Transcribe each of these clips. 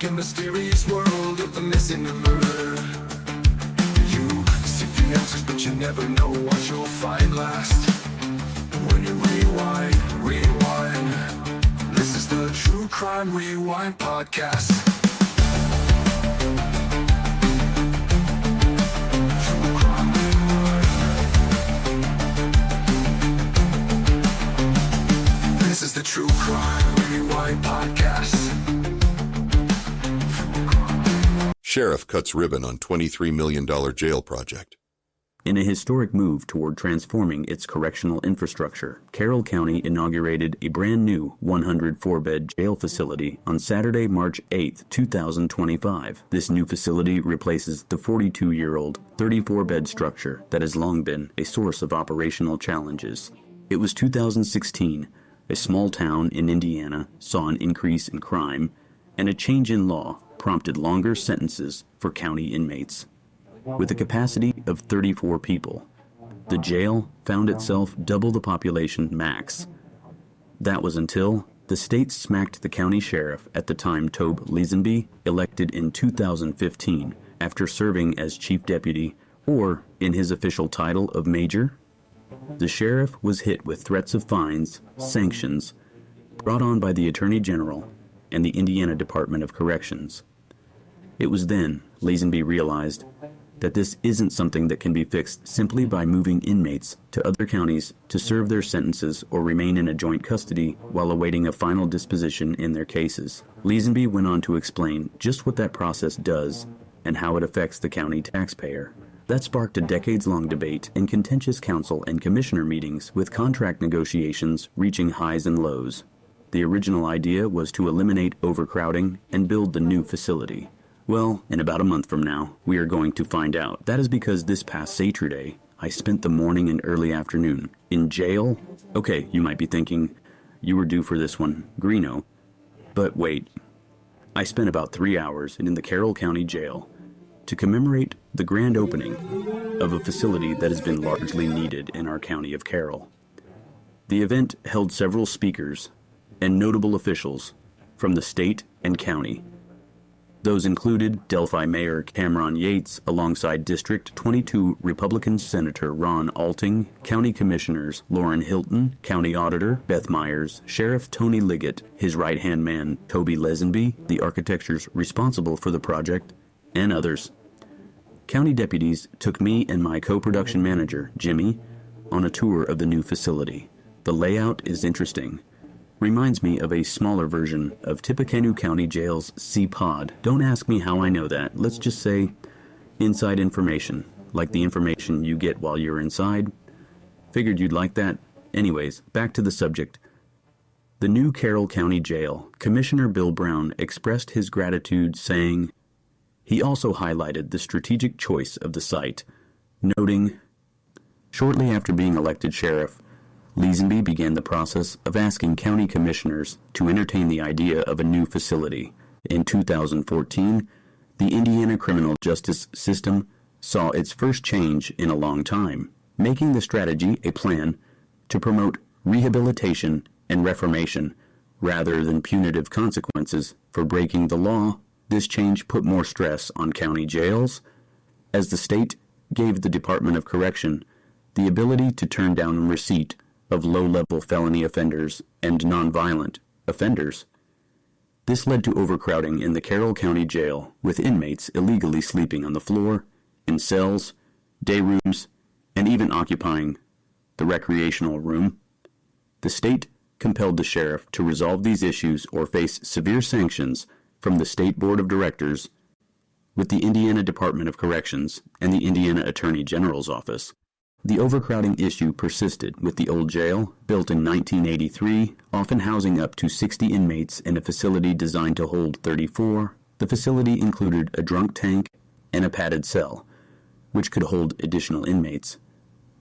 dark and mysterious world of the missing and murder. You seek the answers, but you never know what you'll find last. When you rewind, this is the True Crime Rewind podcast. True Crime Rewind. This is the True Crime Rewind podcast. Sheriff cuts ribbon on $23 million jail project. In a historic move toward transforming its correctional infrastructure, Carroll County inaugurated a brand new 104-bed jail facility on Saturday, March 8, 2025. This new facility replaces the 42-year-old, 34-bed structure that has long been a source of operational challenges. It was 2016. A small town in Indiana saw an increase in crime, and a change in law prompted longer sentences for county inmates. With a capacity of 34 people, the jail found itself double the population max. That was until the state smacked the county sheriff at the time, Tobe Leesenby, elected in 2015 after serving as chief deputy, or in his official title of major. The sheriff was hit with threats of fines, sanctions, brought on by the Attorney General and the Indiana Department of Corrections. It was then Leesenby realized that this isn't something that can be fixed simply by moving inmates to other counties to serve their sentences or remain in a joint custody while awaiting a final disposition in their cases. Leesenby went on to explain just what that process does and how it affects the county taxpayer. That sparked a decades-long debate in contentious council and commissioner meetings, with contract negotiations reaching highs and lows. The original idea was to eliminate overcrowding and build the new facility. Well, in about a month from now, we are going to find out. That is because this past Saturday, I spent the morning and early afternoon in jail. Okay, you might be thinking, you were due for this one, Greeno. But wait, I spent about 3 hours in the Carroll County Jail to commemorate the grand opening of a facility that has been largely needed in our county of Carroll. The event held several speakers and notable officials from the state and county. Those included Delphi Mayor Cameron Yates alongside District 22 Republican Senator Ron Alting, County Commissioners Lauren Hilton, County Auditor Beth Myers, Sheriff Tony Liggett, his right-hand man Toby Leesenby, the architects responsible for the project, and others. County deputies took me and my co-production manager, Jimmy, on a tour of the new facility. The layout is interesting. Reminds me of a smaller version of Tippecanoe County Jail's C-Pod. Don't ask me how I know that. Let's just say inside information, like the information you get while you're inside. Figured you'd like that. Anyways, back to the subject. The new Carroll County Jail, Commissioner Bill Brown expressed his gratitude, saying, he also highlighted the strategic choice of the site, noting, shortly after being elected sheriff, Leesenby began the process of asking county commissioners to entertain the idea of a new facility. In 2014, the Indiana criminal justice system saw its first change in a long time, making the strategy a plan to promote rehabilitation and reformation rather than punitive consequences for breaking the law. This change put more stress on county jails, as the state gave the Department of Correction the ability to turn down receipt of low-level felony offenders and nonviolent offenders. This led to overcrowding in the Carroll County Jail, with inmates illegally sleeping on the floor, in cells, day rooms, and even occupying the recreational room. The state compelled the sheriff to resolve these issues or face severe sanctions from the State Board of Directors, with the Indiana Department of Corrections and the Indiana Attorney General's office. The overcrowding issue persisted, with the old jail, built in 1983, often housing up to 60 inmates in a facility designed to hold 34. The facility included a drunk tank and a padded cell, which could hold additional inmates.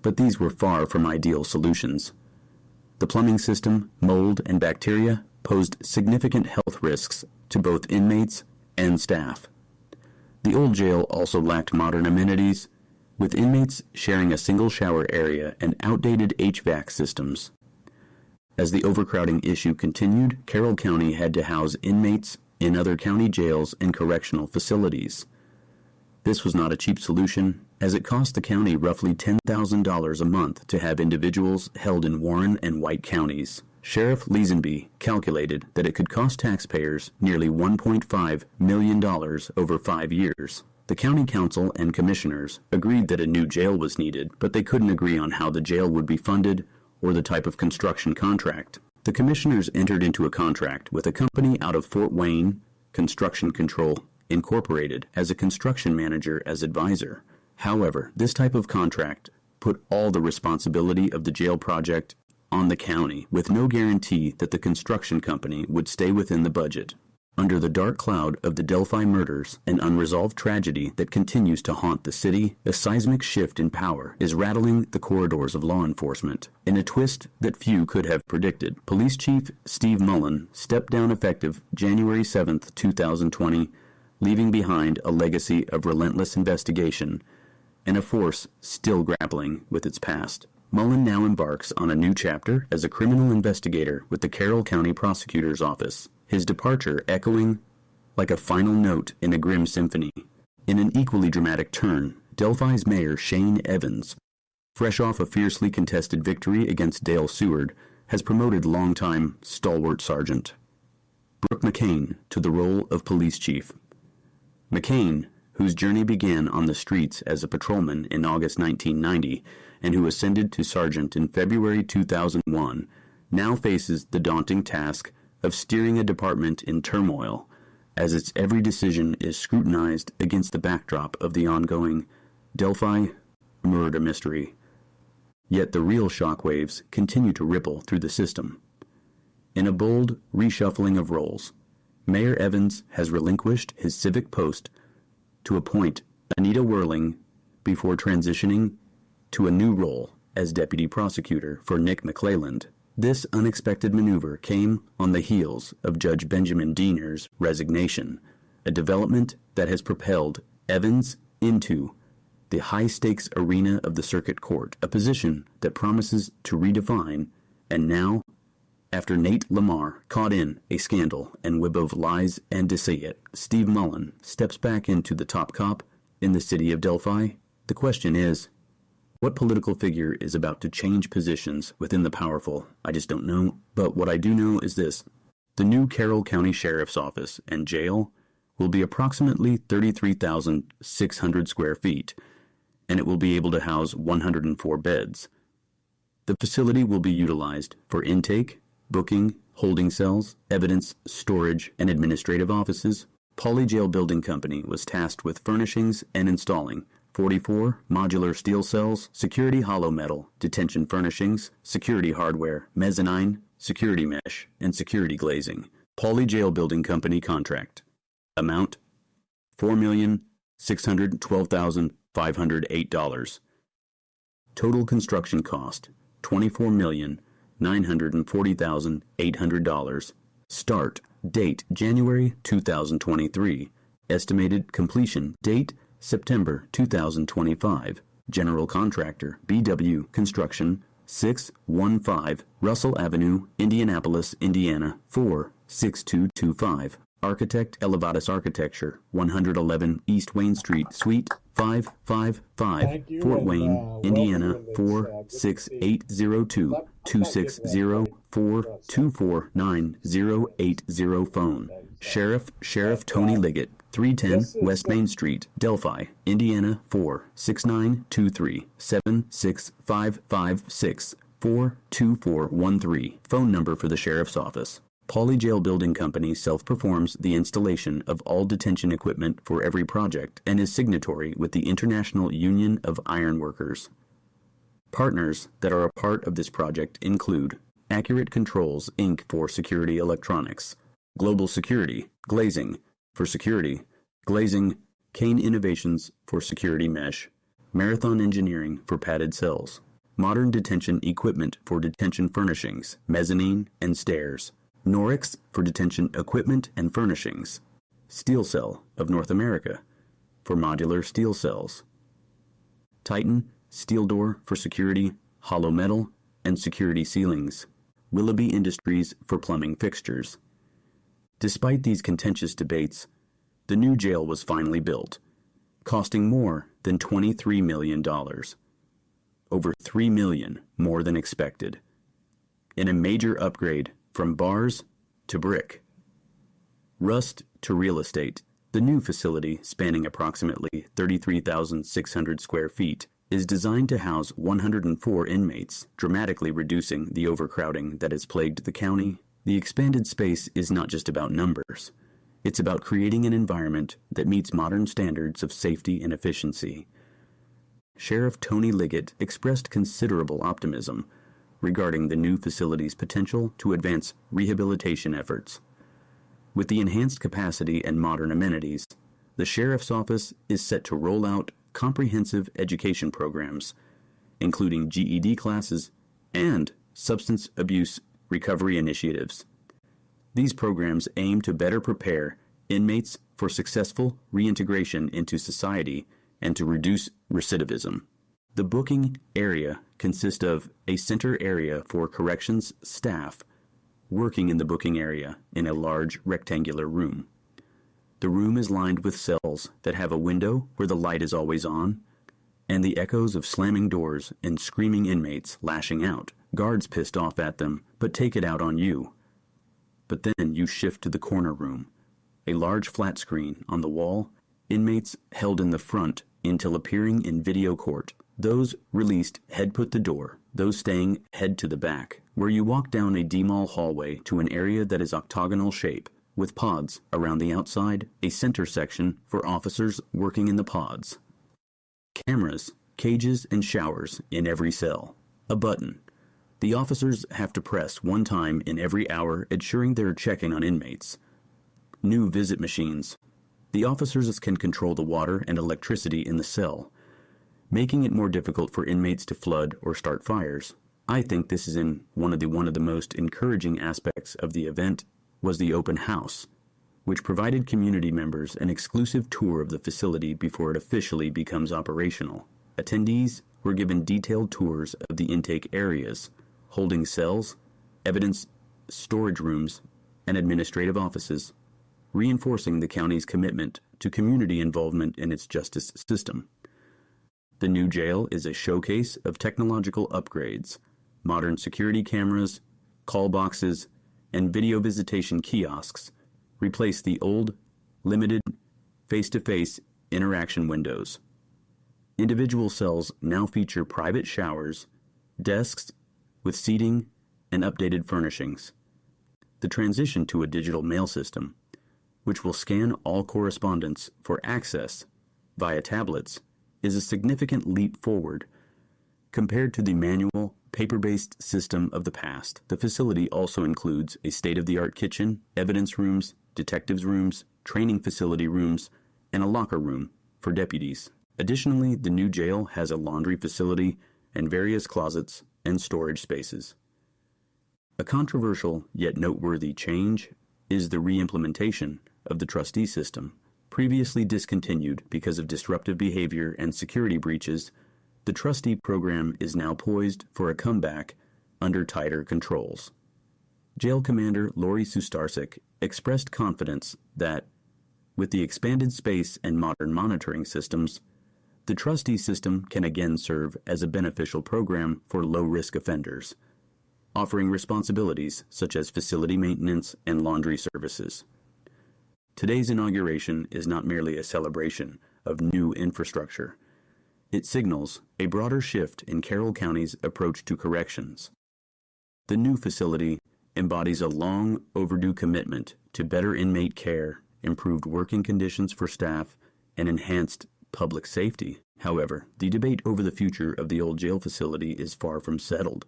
But these were far from ideal solutions. The plumbing system, mold, and bacteria posed significant health risks to both inmates and staff. The old jail also lacked modern amenities, with inmates sharing a single shower area and outdated HVAC systems. As the overcrowding issue continued, Carroll County had to house inmates in other county jails and correctional facilities. This was not a cheap solution, as it cost the county roughly $10,000 a month to have individuals held in Warren and White counties. Sheriff Leesenby calculated that it could cost taxpayers nearly $1.5 million over 5 years. The county council and commissioners agreed that a new jail was needed, but they couldn't agree on how the jail would be funded or the type of construction contract. The commissioners entered into a contract with a company out of Fort Wayne, Construction Control Incorporated, as a construction manager as advisor. However, this type of contract put all the responsibility of the jail project on the county, with no guarantee that the construction company would stay within the budget. Under the dark cloud of the Delphi murders, an unresolved tragedy that continues to haunt the city, a seismic shift in power is rattling the corridors of law enforcement. In a twist that few could have predicted, Police Chief Steve Mullen stepped down effective January 7, 2020, leaving behind a legacy of relentless investigation and a force still grappling with its past. Mullen now embarks on a new chapter as a criminal investigator with the Carroll County Prosecutor's Office, his departure echoing like a final note in a grim symphony. In an equally dramatic turn, Delphi's Mayor Shane Evans, fresh off a fiercely contested victory against Dale Seward, has promoted longtime stalwart sergeant Brooke McCain to the role of police chief. McCain, whose journey began on the streets as a patrolman in August 1990 and who ascended to sergeant in February 2001, now faces the daunting task of steering a department in turmoil as its every decision is scrutinized against the backdrop of the ongoing Delphi murder mystery. Yet the real shockwaves continue to ripple through the system. In a bold reshuffling of roles, Mayor Evans has relinquished his civic post to appoint Anita Whirling before transitioning to a new role as deputy prosecutor for Nick McClelland. This unexpected maneuver came on the heels of Judge Benjamin Diener's resignation, a development that has propelled Evans into the high-stakes arena of the circuit court, a position that promises to redefine, and now, after Nate Lamar caught in a scandal and web of lies and deceit, Steve Mullen steps back into the top cop in the city of Delphi. The question is, what political figure is about to change positions within the powerful? I just don't know. But what I do know is this. The new Carroll County Sheriff's Office and jail will be approximately 33,600 square feet, and it will be able to house 104 beds. The facility will be utilized for intake, booking, holding cells, evidence, storage, and administrative offices. Poly Jail Building Company was tasked with furnishings and installing 44 modular steel cells, security hollow metal, detention furnishings, security hardware, mezzanine, security mesh, and security glazing. Poly Jail Building Company contract. Amount $4,612,508. Total construction cost $24,940,800. Start date January 2023. Estimated completion date September 2025. General contractor BW Construction, 615 Russell Avenue, Indianapolis, Indiana 46225. Architect Elevatus Architecture, 111 East Wayne Street, Suite 555, Fort Wayne, Indiana 46802, 260-424-9080. Phone Sheriff Tony Liggett, 310 West Main Street, Delphi, Indiana 46923-76556-42413. Phone number for the Sheriff's Office. Poly Jail Building Company self-performs the installation of all detention equipment for every project and is signatory with the International Union of Ironworkers. Partners that are a part of this project include Accurate Controls, Inc. for security electronics, Global Security, Glazing for security, Glazing, Kane Innovations for security mesh, Marathon Engineering for padded cells, Modern Detention Equipment for detention furnishings, mezzanine, and stairs, Norix for detention equipment and furnishings, Steel Cell of North America for modular steel cells, Titan Steel Door for security, hollow metal, and security ceilings, Willoughby Industries for plumbing fixtures, Despite these contentious debates, the new jail was finally built, costing more than $23 million. Over $3 million more than expected. In a major upgrade from bars to brick. Rust to real estate, the new facility, spanning approximately 33,600 square feet, is designed to house 104 inmates, dramatically reducing the overcrowding that has plagued the county. The expanded space is not just about numbers. It's about creating an environment that meets modern standards of safety and efficiency. Sheriff Tony Liggett expressed considerable optimism regarding the new facility's potential to advance rehabilitation efforts. With the enhanced capacity and modern amenities, the Sheriff's Office is set to roll out comprehensive education programs, including GED classes and substance abuse recovery initiatives. These programs aim to better prepare inmates for successful reintegration into society and to reduce recidivism. The booking area consists of a center area for corrections staff working in the booking area in a large rectangular room. The room is lined with cells that have a window where the light is always on, and the echoes of slamming doors and screaming inmates lashing out. Guards pissed off at them, but take it out on you. But then you shift to the corner room, a large flat screen on the wall, inmates held in the front until appearing in video court. Those released head put the door, those staying head to the back, where you walk down a D-mall hallway to an area that is octagonal shape, with pods around the outside, a center section for officers working in the pods. Cameras, cages, and showers in every cell. A button. The officers have to press one time in every hour, ensuring they're checking on inmates. New visit machines. The officers can control the water and electricity in the cell, making it more difficult for inmates to flood or start fires. I think this is one of the most encouraging aspects of the event was the open house, which provided community members an exclusive tour of the facility before it officially becomes operational. Attendees were given detailed tours of the intake areas, holding cells, evidence storage rooms, and administrative offices, reinforcing the county's commitment to community involvement in its justice system. The new jail is a showcase of technological upgrades, modern security cameras, call boxes, and video visitation kiosks replace the old, limited, face-to-face interaction windows. Individual cells now feature private showers, desks with seating, and updated furnishings. The transition to a digital mail system, which will scan all correspondence for access via tablets, is a significant leap forward. Compared to the manual, paper-based system of the past, the facility also includes a state-of-the-art kitchen, evidence rooms, detectives' rooms, training facility rooms, and a locker room for deputies. Additionally, the new jail has a laundry facility and various closets and storage spaces. A controversial yet noteworthy change is the re-implementation of the trustee system. Previously discontinued because of disruptive behavior and security breaches, the trustee program is now poised for a comeback under tighter controls. Jail Commander Lori Sustarsik expressed confidence that, with the expanded space and modern monitoring systems, the trustee system can again serve as a beneficial program for low-risk offenders, offering responsibilities such as facility maintenance and laundry services. Today's inauguration is not merely a celebration of new infrastructure. It signals a broader shift in Carroll County's approach to corrections. The new facility embodies a long overdue commitment to better inmate care, improved working conditions for staff, and enhanced public safety. However, the debate over the future of the old jail facility is far from settled.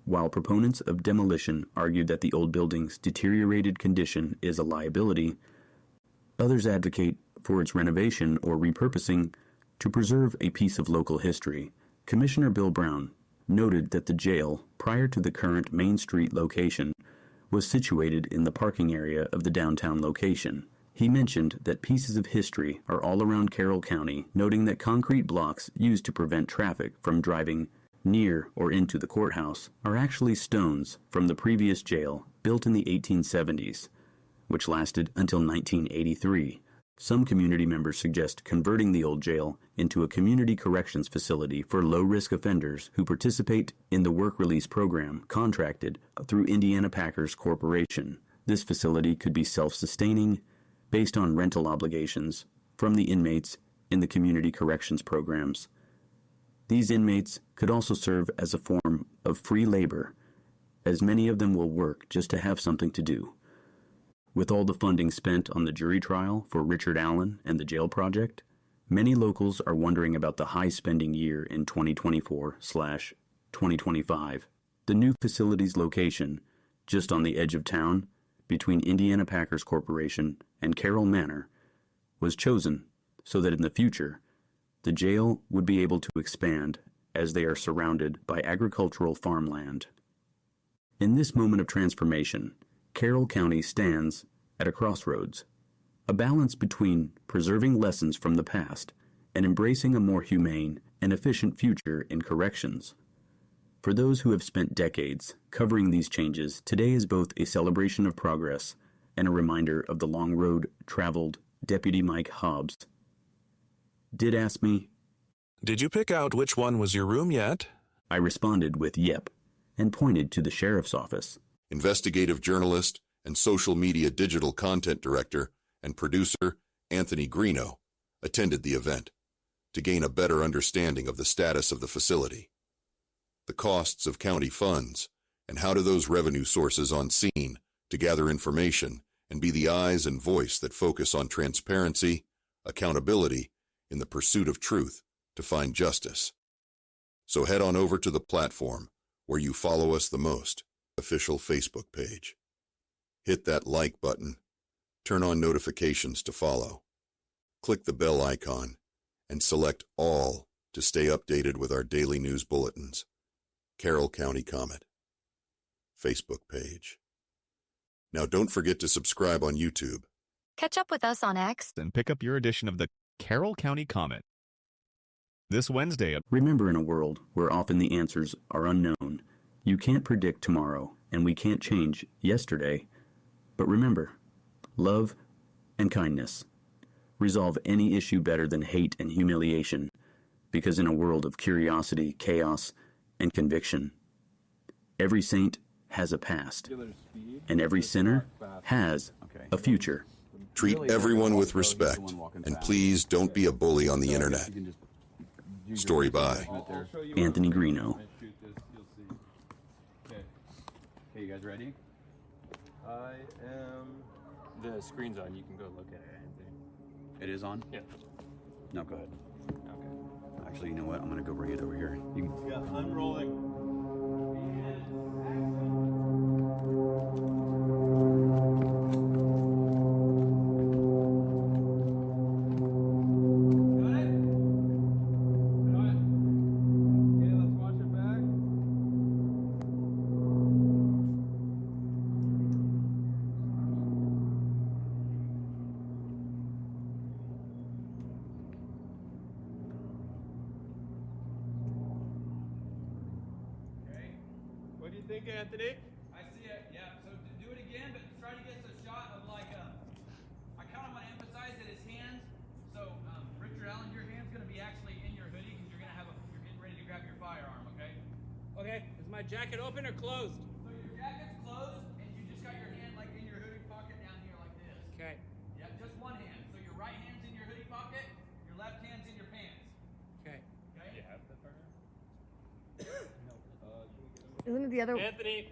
While proponents of demolition argue that the old building's deteriorated condition is a liability, others advocate for its renovation or repurposing to preserve a piece of local history. Commissioner Bill Brown noted that the jail, prior to the current Main Street location, was situated in the parking area of the downtown location. He mentioned that pieces of history are all around Carroll County, noting that concrete blocks used to prevent traffic from driving near or into the courthouse are actually stones from the previous jail built in the 1870s, which lasted until 1983. Some community members suggest converting the old jail into a community corrections facility for low-risk offenders who participate in the work release program contracted through Indiana Packers Corporation. This facility could be self-sustaining, based on rental obligations from the inmates in the community corrections programs. These inmates could also serve as a form of free labor, as many of them will work just to have something to do. With all the funding spent on the jury trial for Richard Allen and the jail project, many locals are wondering about the high spending year in 2024/2025. The new facility's location, just on the edge of town, between Indiana Packers Corporation and Carroll Manor, was chosen so that in the future, the jail would be able to expand as they are surrounded by agricultural farmland. In this moment of transformation, Carroll County stands at a crossroads, a balance between preserving lessons from the past and embracing a more humane and efficient future in corrections. For those who have spent decades covering these changes, today is both a celebration of progress and a reminder of the long road traveled. Deputy Mike Hobbs did ask me, "Did you pick out which one was your room yet?" I responded with yep and pointed to the sheriff's office. Investigative journalist and social media digital content director and producer Anthony Greeno attended the event to gain a better understanding of the status of the facility, the costs of county funds, and how do those revenue sources on scene to gather information and be the eyes and voice that focus on transparency, accountability, in the pursuit of truth to find justice. So head on over to the platform where you follow us the most, official Facebook page. Hit that like button, turn on notifications to follow, click the bell icon, and select all to stay updated with our daily news bulletins. Carroll County Comet Facebook page. Now don't forget to subscribe on YouTube. Catch up with us on X and pick up your edition of the Carroll County Comet this Wednesday. Remember, in a world where often the answers are unknown, you can't predict tomorrow and we can't change yesterday. But remember, love and kindness resolve any issue better than hate and humiliation, because in a world of curiosity, chaos, and conviction, every saint has a past, and every sinner has a future. Treat everyone with respect, and please don't be a bully on the internet. Story by Anthony Greeno. Okay, you guys ready? I am. The screen's on. You can go look at it. It is on? Yeah. No, go ahead. Okay. Actually, you know what? I'm going to go bring it over here. You can... Yeah, I'm rolling. What do you think, Anthony? I see it, yeah. So do it again, but try to get a shot of like I kind of want to emphasize that his hands. So Richard Allen, your hand's going to be actually in your hoodie because you're getting ready to grab your firearm, okay? Okay, is my jacket open or closed? So your jacket's closed and you just got your hand like in your hoodie pocket down here like this. Okay. Yeah, just one hand. So your right hand's in your hoodie pocket, your left hand's in your pants. Okay. Okay? You have the burner? Isn't it the other? Anthony,